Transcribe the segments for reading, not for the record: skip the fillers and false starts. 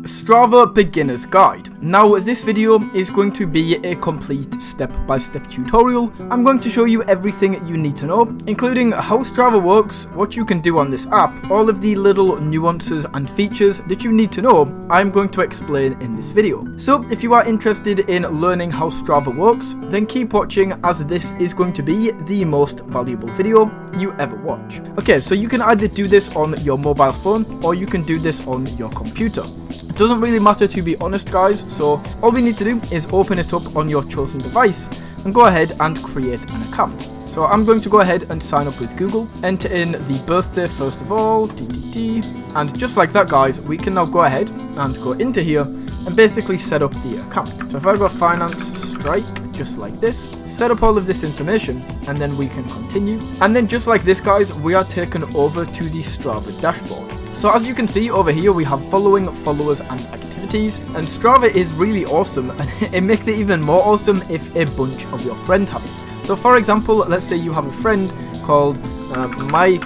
Strava Beginner's Guide. Now this video is going to be a complete step-by-step tutorial. I'm going to show you everything you need to know, including how Strava works, what you can do on this app, all of the little nuances and features that you need to know, I'm going to explain in this video. So if you are interested in learning how Strava works, then keep watching as this is going to be the most valuable video you ever watch. Okay, so you can either do this on your mobile phone or you can do this on your computer. It doesn't really matter, to be honest guys, so all we need to do is open it up on your chosen device and go ahead and create an account. So I'm going to go ahead and sign up with Google, enter in the birthday first of all, and just like that guys, we can now go ahead and go into here and basically set up the account. So if I go finance strike, just like this, set up all of this information, and then we can continue. And then just like this guys, we are taken over to the Strava dashboard. So as you can see over here, we have following, followers, and activities. And Strava is really awesome, and it makes it even more awesome if a bunch of your friends have it. So for example, let's say you have a friend called Mike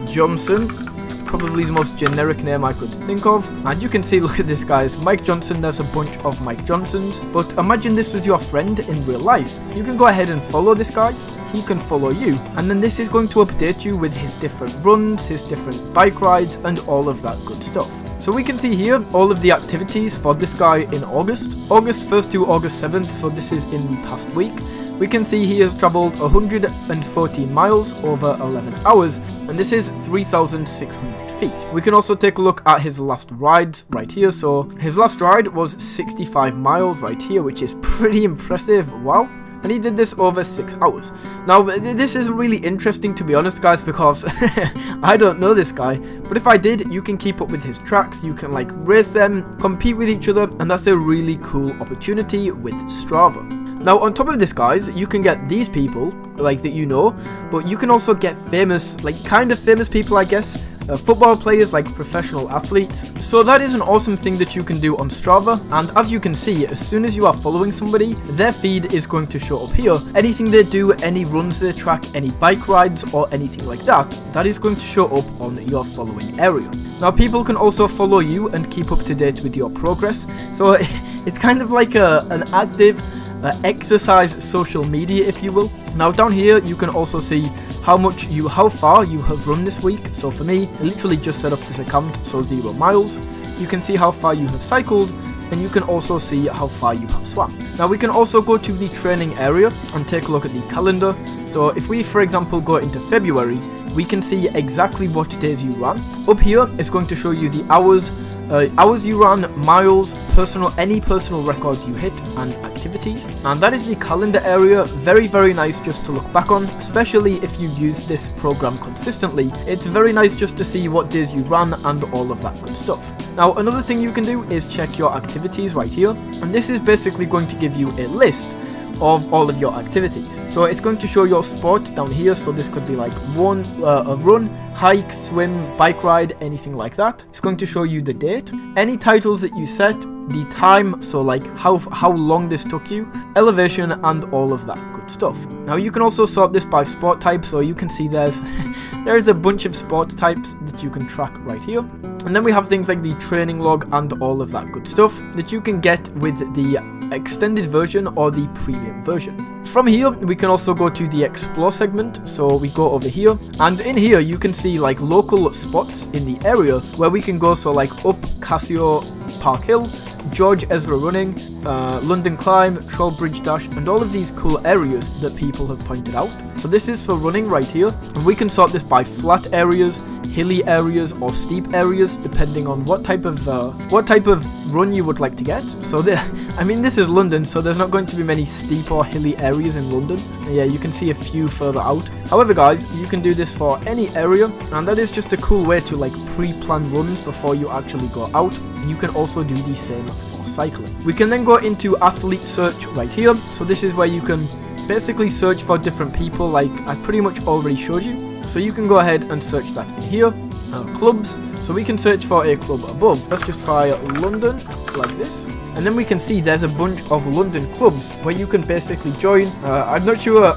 Johnson, probably the most generic name I could think of. And you can see, look at this guys, Mike Johnson, there's a bunch of Mike Johnsons. But imagine this was your friend in real life. You can go ahead and follow this guy. He can follow you, and then this is going to update you with his different runs, his different bike rides, and all of that good stuff. So we can see here all of the activities for this guy in August 1st to August 7th, so this is in the past week. We can see he has travelled 114 miles over 11 hours, and this is 3,600 feet. We can also take a look at his last rides right here. So his last ride was 65 miles right here, which is pretty impressive. Wow. And he did this over 6 hours. Now, this is really interesting, to be honest, guys, because I don't know this guy. But if I did, you can keep up with his tracks. You can, like, race them, compete with each other. And that's a really cool opportunity with Strava. Now, on top of this, guys, you can get these people, like, that you know. But you can also get famous, like, kind of famous people, I guess. Football players, like professional athletes. So that is an awesome thing that you can do on Strava, and as you can see, as soon as you are following somebody, their feed is going to show up here. Anything they do, any runs they track, any bike rides or anything like that, that is going to show up on your following area. Now people can also follow you and keep up to date with your progress, so it's kind of like an active exercise social media, if you will. Now down here you can also see how far you have run this week. So for me, I literally just set up this account, so 0 miles. You can see how far you have cycled, and you can also see how far you have swam. Now we can also go to the training area and take a look at the calendar. So if we, for example, go into February, we can see exactly what days you ran. Up here, it's going to show you the hours you ran, miles, any personal records you hit, and activities. And that is the calendar area. Very, very nice just to look back on, especially if you use this program consistently. It's very nice just to see what days you ran and all of that good stuff. Now, another thing you can do is check your activities right here. And this is basically going to give you a list of all of your activities. So it's going to show your sport down here. So this could be like a run, hike, swim, bike ride, anything like that. It's going to show you the date, any titles that you set, the time, so like how long this took you, elevation, and all of that good stuff. Now you can also sort this by sport type, so you can see there's a bunch of sport types that you can track right here. And then we have things like the training log and all of that good stuff that you can get with the extended version or the premium version. From here we can also go to the explore segment. So we go over here, and in here you can see like local spots in the area where we can go. So like up Casio Park Hill, George Ezra Running, London Climb, Trollbridge Dash, and all of these cool areas that people have pointed out. So this is for running right here, and we can sort this by flat areas, hilly areas, or steep areas, depending on what type of run you would like to get. So I mean, this is London, so there's not going to be many steep or hilly areas in London. Yeah, you can see a few further out. However guys, you can do this for any area, and that is just a cool way to like pre-plan runs before you actually go out. You can also do the same for cycling. We can then go into athlete search right here. So this is where you can basically search for different people, like I pretty much already showed you. So you can go ahead and search that in here. clubs. So we can search for a club above. Let's just try London like this, and then we can see there's a bunch of London clubs where you can basically join. I'm not sure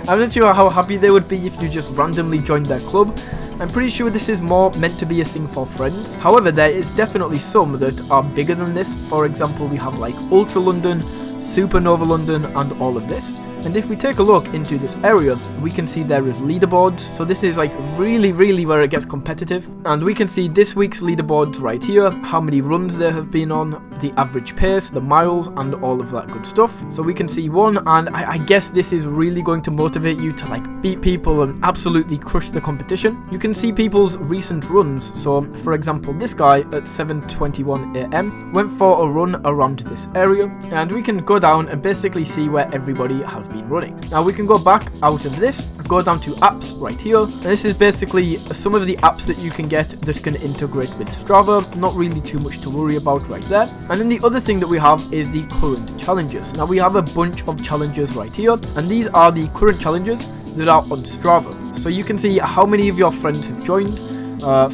I'm not sure how happy they would be if you just randomly joined their club. I'm pretty sure this is more meant to be a thing for friends. However, there is definitely some that are bigger than this. For example, we have like Ultra London, Supernova London, and all of this. And if we take a look into this area, we can see there is leaderboards. So this is like really where it gets competitive. And we can see this week's leaderboards right here, how many runs there have been on, the average pace, the miles, and all of that good stuff. So we can see one, and I guess this is really going to motivate you to like beat people and absolutely crush the competition. You can see people's recent runs. So for example, this guy at 7:21 AM went for a run around this area, and we can go down and basically see where everybody has been running. Now we can go back out of this, go down to apps right here, and this is basically some of the apps that you can get that can integrate with Strava. Not really too much to worry about right there. And then the other thing that we have is the current challenges. Now we have a bunch of challenges right here, and these are the current challenges that are on Strava. So you can see how many of your friends have joined.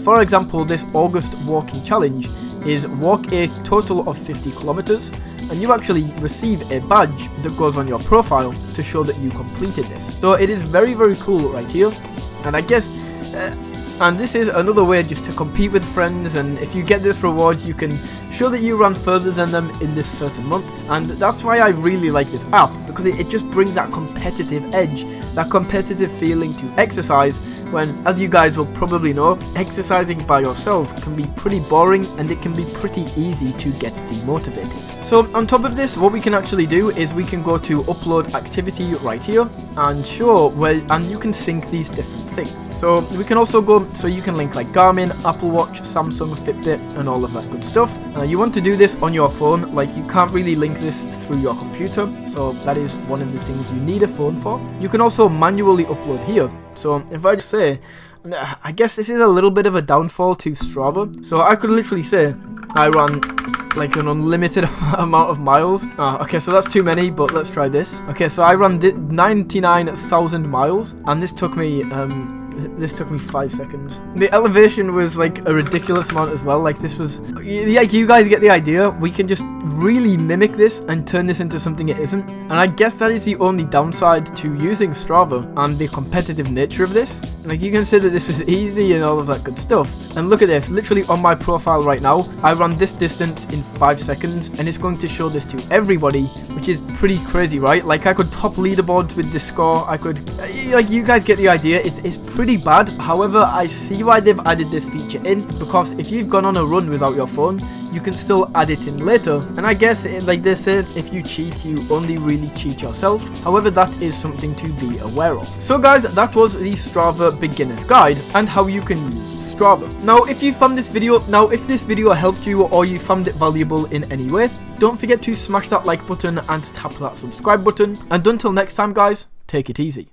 For example, this August walking challenge is walk a total of 50 kilometers, and you actually receive a badge that goes on your profile to show that you completed this. So it is very cool right here, and I guess and this is another way just to compete with friends, and if you get this reward you can show that you ran further than them in this certain month. And that's why I really like this app, because it just brings that competitive edge, that competitive feeling to exercise, when, as you guys will probably know, exercising by yourself can be pretty boring and it can be pretty easy to get demotivated. So on top of this, what we can actually do is we can go to upload activity right here and show where, and you can sync these different things. So we can also go, so you can link like Garmin, Apple Watch, Samsung, Fitbit, and all of that good stuff. You want to do this on your phone, like you can't really link this through your computer, so that is one of the things you need a phone for. You can also manually upload here. So if I just say, I guess this is a little bit of a downfall to Strava. So I could literally say I ran like an unlimited amount of miles. Okay, so that's too many, but let's try this. Okay, so I ran 99,000 miles, and this took me 5 seconds. The elevation was like a ridiculous amount as well. Like this was, like, you guys get the idea. We can just really mimic this and turn this into something it isn't. And I guess that is the only downside to using Strava and the competitive nature of this. Like you can say that this was easy and all of that good stuff. And look at this, literally on my profile right now, I ran this distance in 5 seconds, and it's going to show this to everybody, which is pretty crazy, right? Like I could top leaderboards with this score. I could, like, you guys get the idea. It's pretty bad. However, I see why they've added this feature in, because if you've gone on a run without your phone, you can still add it in later. And I guess, like they said, if you cheat, you only really cheat yourself. However, that is something to be aware of. So guys, that was the Strava beginner's guide and how you can use Strava. Now, if you found this video, if this video helped you or you found it valuable in any way, don't forget to smash that like button and tap that subscribe button. And until next time guys, take it easy.